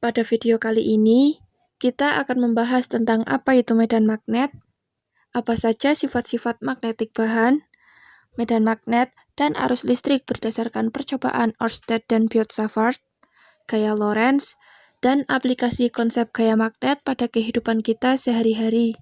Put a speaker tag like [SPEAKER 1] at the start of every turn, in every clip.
[SPEAKER 1] Pada video kali ini, kita akan membahas tentang apa itu medan magnet, apa saja sifat-sifat magnetik bahan, medan magnet, dan arus listrik berdasarkan percobaan Ørsted dan Biot-Savart, gaya Lorentz, dan aplikasi konsep gaya magnet pada kehidupan kita sehari-hari.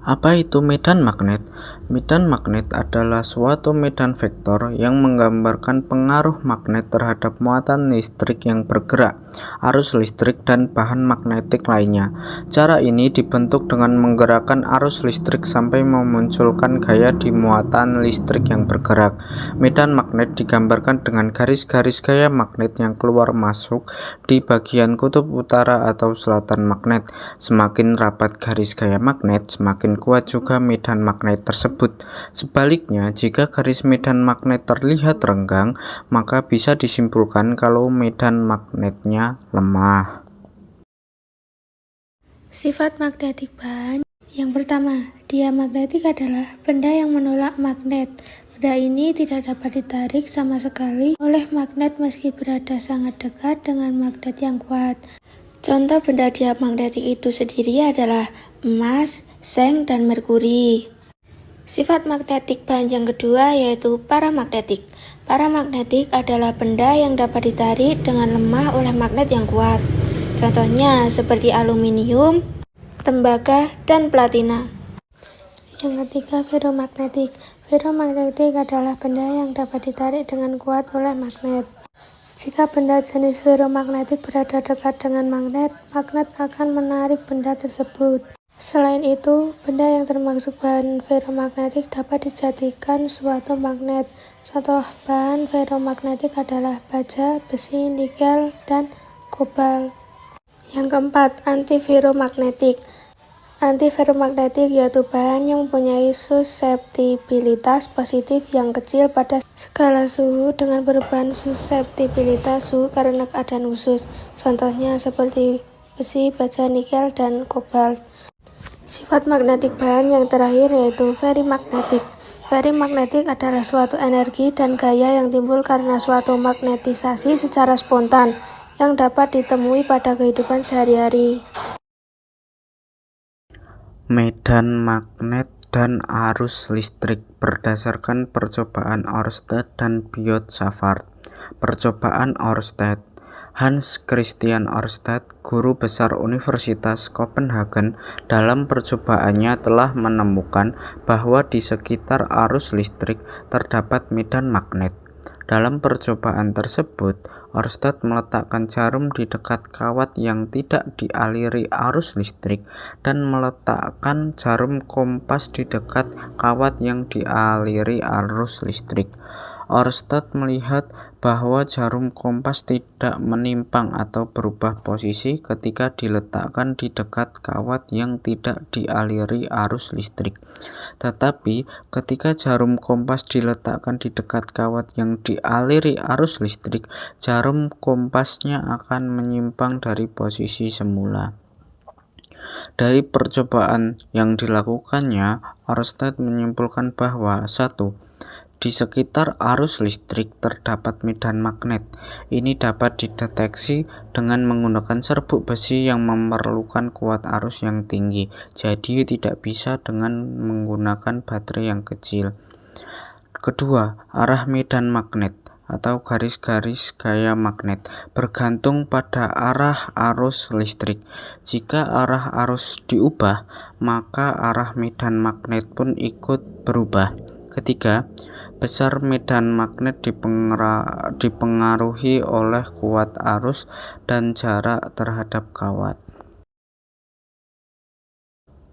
[SPEAKER 2] Apa itu medan magnet? Medan magnet adalah suatu medan vektor yang menggambarkan pengaruh magnet terhadap muatan listrik yang bergerak, arus listrik, dan bahan magnetik lainnya. Cara ini dibentuk dengan menggerakkan arus listrik sampai memunculkan gaya di muatan listrik yang bergerak. Medan magnet digambarkan dengan garis-garis gaya magnet yang keluar masuk di bagian kutub utara atau selatan magnet. Semakin rapat garis gaya magnet, semakin kuat juga medan magnet tersebut. Sebaliknya, jika garis medan magnet terlihat renggang, maka bisa disimpulkan kalau medan magnetnya lemah.
[SPEAKER 3] Sifat magnetik bahan. Yang pertama, diamagnetik adalah benda yang menolak magnet. Benda ini tidak dapat ditarik sama sekali oleh magnet meski berada sangat dekat dengan magnet yang kuat. Contoh benda diamagnetik itu sendiri adalah emas, seng, dan merkuri. Sifat magnetik bahan yang kedua yaitu paramagnetik. Paramagnetik adalah benda yang dapat ditarik dengan lemah oleh magnet yang kuat. Contohnya seperti aluminium, tembaga, dan platina. Yang ketiga, ferromagnetik. Ferromagnetik adalah benda yang dapat ditarik dengan kuat oleh magnet. Jika benda jenis ferromagnetik berada dekat dengan magnet, magnet akan menarik benda tersebut. Selain itu, benda yang termasuk bahan ferromagnetik dapat dijadikan suatu magnet. Contoh bahan ferromagnetik adalah baja, besi, nikel, dan kobalt. Yang keempat, antiferromagnetik. Antiferromagnetik yaitu bahan yang mempunyai suseptibilitas positif yang kecil pada skala suhu dengan perubahan suseptibilitas suhu karena keadaan khusus. Contohnya seperti besi, baja, nikel, dan kobalt. Sifat magnetik bahan yang terakhir yaitu ferrimagnetik. Ferrimagnetik adalah suatu energi dan gaya yang timbul karena suatu magnetisasi secara spontan yang dapat ditemui pada kehidupan sehari-hari.
[SPEAKER 2] Medan magnet dan arus listrik berdasarkan percobaan Ørsted dan Biot-Savart. Percobaan Ørsted. Hans Christian Ørsted, guru besar Universitas Copenhagen, dalam percobaannya telah menemukan bahwa di sekitar arus listrik terdapat medan magnet. Dalam percobaan tersebut, Ørsted meletakkan jarum di dekat kawat yang tidak dialiri arus listrik dan meletakkan jarum kompas di dekat kawat yang dialiri arus listrik. Ørsted melihat bahwa jarum kompas tidak menimpang atau berubah posisi ketika diletakkan di dekat kawat yang tidak dialiri arus listrik. Tetapi ketika jarum kompas diletakkan di dekat kawat yang dialiri arus listrik, jarum kompasnya akan menyimpang dari posisi semula. Dari percobaan yang dilakukannya, Ørsted menyimpulkan bahwa 1. Di sekitar arus listrik terdapat medan magnet. Ini dapat dideteksi dengan menggunakan serbuk besi yang memerlukan kuat arus yang tinggi, jadi tidak bisa dengan menggunakan baterai yang kecil. Kedua, arah medan magnet atau garis-garis gaya magnet bergantung pada arah arus listrik. Jika arah arus diubah, maka arah medan magnet pun ikut berubah. Ketiga, besar medan magnet dipengaruhi oleh kuat arus dan jarak terhadap kawat.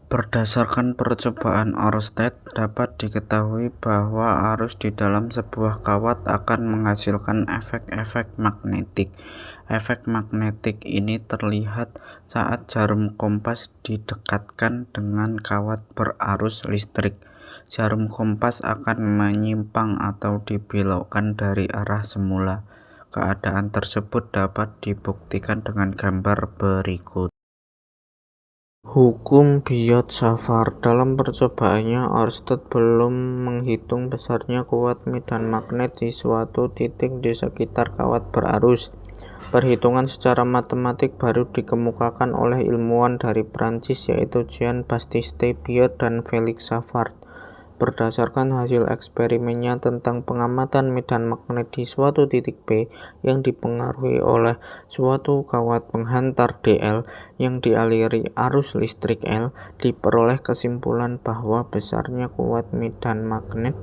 [SPEAKER 2] Berdasarkan percobaan Ørsted, dapat diketahui bahwa arus di dalam sebuah kawat akan menghasilkan efek-efek magnetik. Efek magnetik ini terlihat saat jarum kompas didekatkan dengan kawat berarus listrik. Jarum kompas akan menyimpang atau dibelokkan dari arah semula. Keadaan tersebut dapat dibuktikan dengan gambar berikut. Hukum Biot-Savart. Dalam percobaannya, Oersted belum menghitung besarnya kuat medan magnet di suatu titik di sekitar kawat berarus. Perhitungan secara matematik baru dikemukakan oleh ilmuwan dari Prancis yaitu Jean-Baptiste Biot dan Félix Savart. Berdasarkan hasil eksperimennya tentang pengamatan medan magnet di suatu titik P yang dipengaruhi oleh suatu kawat penghantar Dl yang dialiri arus listrik L, diperoleh kesimpulan bahwa besarnya kuat medan magnet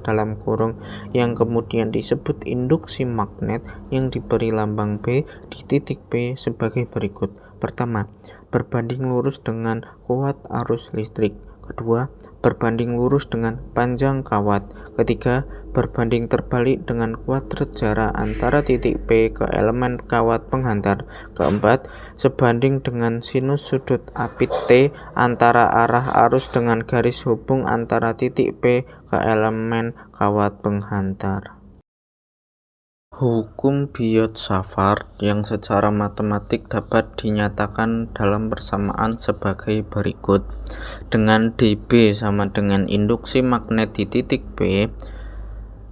[SPEAKER 2] yang kemudian disebut induksi magnet yang diberi lambang B di titik P sebagai berikut. Pertama, berbanding lurus dengan kuat arus listrik. Kedua, berbanding lurus dengan panjang kawat. Ketiga, berbanding terbalik dengan kuadrat jarak antara titik P ke elemen kawat penghantar. Keempat, sebanding dengan sinus sudut apit T antara arah arus dengan garis hubung antara titik P ke elemen kawat penghantar. Hukum Biot-Savart yang secara matematik dapat dinyatakan dalam persamaan sebagai berikut. Dengan dB sama dengan induksi magnet di titik P,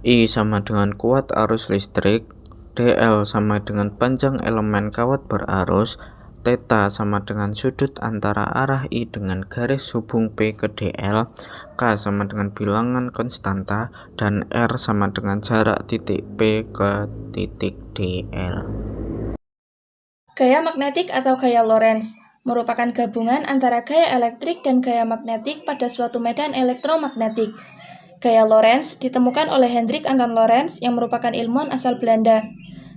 [SPEAKER 2] I sama dengan kuat arus listrik, dl sama dengan panjang elemen kawat berarus, theta sama dengan sudut antara arah I dengan garis hubung P ke dl, K sama dengan bilangan konstanta, dan R sama dengan jarak titik P ke titik dl.
[SPEAKER 1] Gaya magnetik atau gaya Lorentz merupakan gabungan antara gaya elektrik dan gaya magnetik pada suatu medan elektromagnetik. Gaya Lorentz ditemukan oleh Hendrik Anton Lorentz yang merupakan ilmuwan asal Belanda.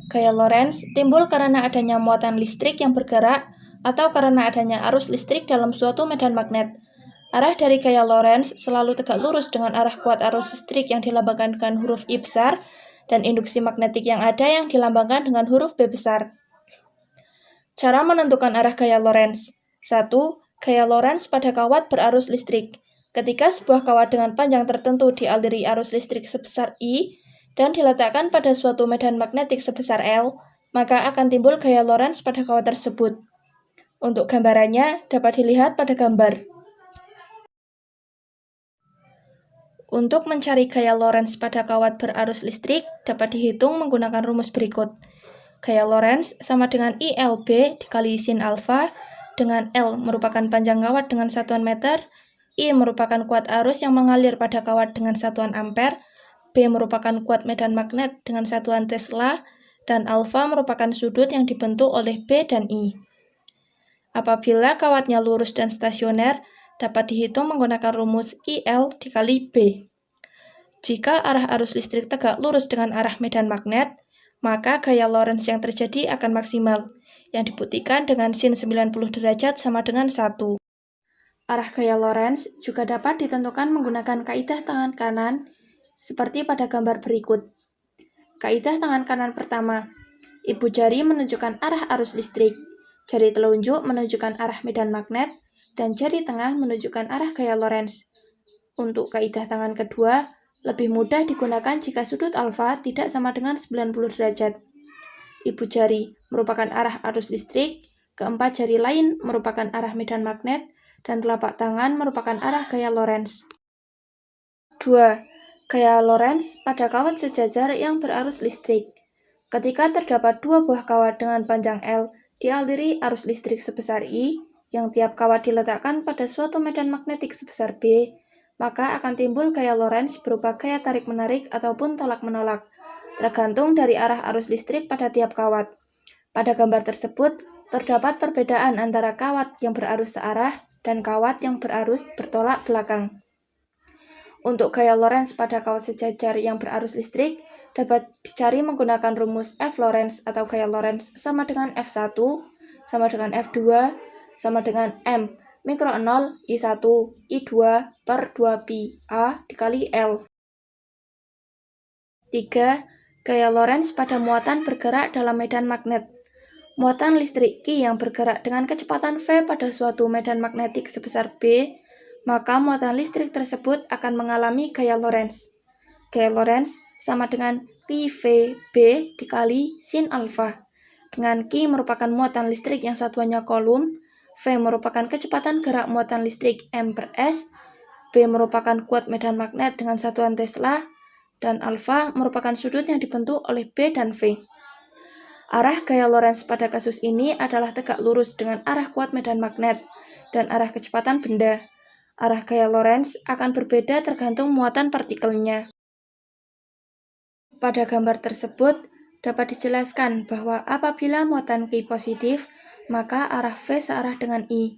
[SPEAKER 1] Gaya Lorentz timbul karena adanya muatan listrik yang bergerak atau karena adanya arus listrik dalam suatu medan magnet. Arah dari gaya Lorentz selalu tegak lurus dengan arah kuat arus listrik yang dilambangkan dengan huruf I besar dan induksi magnetik yang ada yang dilambangkan dengan huruf B besar. Cara menentukan arah gaya Lorentz. 1. Gaya Lorentz pada kawat berarus listrik. Ketika sebuah kawat dengan panjang tertentu dialiri arus listrik sebesar I dan diletakkan pada suatu medan magnetik sebesar L, maka akan timbul gaya Lorentz pada kawat tersebut. Untuk gambarannya dapat dilihat pada gambar. Untuk mencari gaya Lorentz pada kawat berarus listrik dapat dihitung menggunakan rumus berikut. Gaya Lorentz sama dengan ILB dikali sin alfa, dengan L merupakan panjang kawat dengan satuan meter, I merupakan kuat arus yang mengalir pada kawat dengan satuan ampere, B merupakan kuat medan magnet dengan satuan Tesla, dan alfa merupakan sudut yang dibentuk oleh B dan I. Apabila kawatnya lurus dan stasioner, dapat dihitung menggunakan rumus IL dikali B. Jika arah arus listrik tegak lurus dengan arah medan magnet, maka gaya Lorentz yang terjadi akan maksimal, yang dibuktikan dengan sin 90 derajat sama dengan 1. Arah gaya Lorentz juga dapat ditentukan menggunakan kaidah tangan kanan, seperti pada gambar berikut. Kaidah tangan kanan pertama, ibu jari menunjukkan arah arus listrik, jari telunjuk menunjukkan arah medan magnet, dan jari tengah menunjukkan arah gaya Lorentz. Untuk kaidah tangan kedua, lebih mudah digunakan jika sudut alfa tidak sama dengan 90 derajat. Ibu jari merupakan arah arus listrik, keempat jari lain merupakan arah medan magnet, dan telapak tangan merupakan arah gaya Lorentz. 2. Gaya Lorentz pada kawat sejajar yang berarus listrik. Ketika terdapat dua buah kawat dengan panjang L dialiri arus listrik sebesar I, yang tiap kawat diletakkan pada suatu medan magnetik sebesar B, maka akan timbul gaya Lorentz berupa gaya tarik-menarik ataupun tolak-menolak, tergantung dari arah arus listrik pada tiap kawat. Pada gambar tersebut, terdapat perbedaan antara kawat yang berarus searah dan kawat yang berarus bertolak belakang. Untuk gaya Lorentz pada kawat sejajar yang berarus listrik, dapat dicari menggunakan rumus F Lorentz atau gaya Lorentz sama dengan F1, sama dengan F2, sama dengan M mikro 0 I1 I2 per 2pi A dikali L. 3. Gaya Lorentz pada muatan bergerak dalam medan magnet. Muatan listrik Q yang bergerak dengan kecepatan V pada suatu medan magnetik sebesar B, maka muatan listrik tersebut akan mengalami gaya Lorentz. Gaya Lorentz sama dengan QVB dikali sin alfa, dengan Q merupakan muatan listrik yang satuannya kolom, V merupakan kecepatan gerak muatan listrik M/S, B merupakan kuat medan magnet dengan satuan Tesla, dan alfa merupakan sudut yang dibentuk oleh B dan V. Arah gaya Lorentz pada kasus ini adalah tegak lurus dengan arah kuat medan magnet dan arah kecepatan benda. Arah gaya Lorentz akan berbeda tergantung muatan partikelnya. Pada gambar tersebut, dapat dijelaskan bahwa apabila muatan Q positif, maka arah V searah dengan I.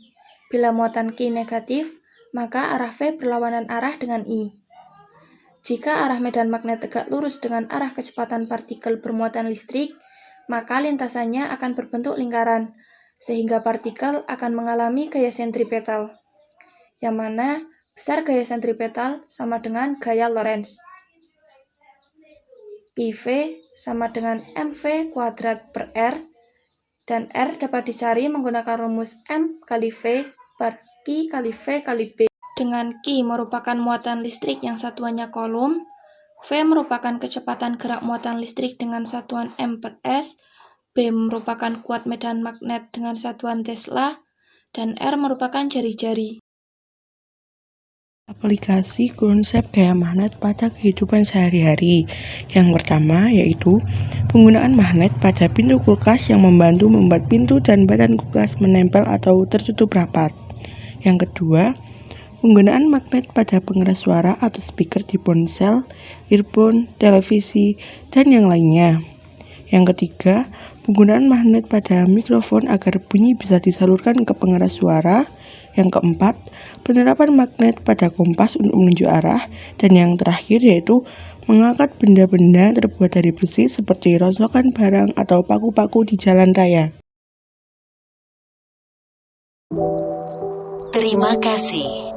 [SPEAKER 1] Bila muatan Q negatif, maka arah V berlawanan arah dengan I. Jika arah medan magnet tegak lurus dengan arah kecepatan partikel bermuatan listrik, maka lintasannya akan berbentuk lingkaran, sehingga partikel akan mengalami gaya sentripetal, yang mana besar gaya sentripetal sama dengan gaya Lorentz. PV sama dengan mv kuadrat per R, dan R dapat dicari menggunakan rumus M kali V per Q kali V kali B. Dengan Q merupakan muatan listrik yang satuannya kolom, V merupakan kecepatan gerak muatan listrik dengan satuan M/S, B merupakan kuat medan magnet dengan satuan Tesla, dan R merupakan jari-jari.
[SPEAKER 4] Aplikasi konsep gaya magnet pada kehidupan sehari-hari. Yang pertama yaitu penggunaan magnet pada pintu kulkas yang membantu membuat pintu dan badan kulkas menempel atau tertutup rapat. Yang kedua, penggunaan magnet pada pengeras suara atau speaker di ponsel, earphone, televisi, dan yang lainnya. Yang ketiga, penggunaan magnet pada mikrofon agar bunyi bisa disalurkan ke pengeras suara. Yang keempat, penerapan magnet pada kompas untuk menunjuk arah. Dan yang terakhir yaitu mengangkat benda-benda terbuat dari besi seperti rongsokan barang atau paku-paku di jalan raya.
[SPEAKER 5] Terima kasih.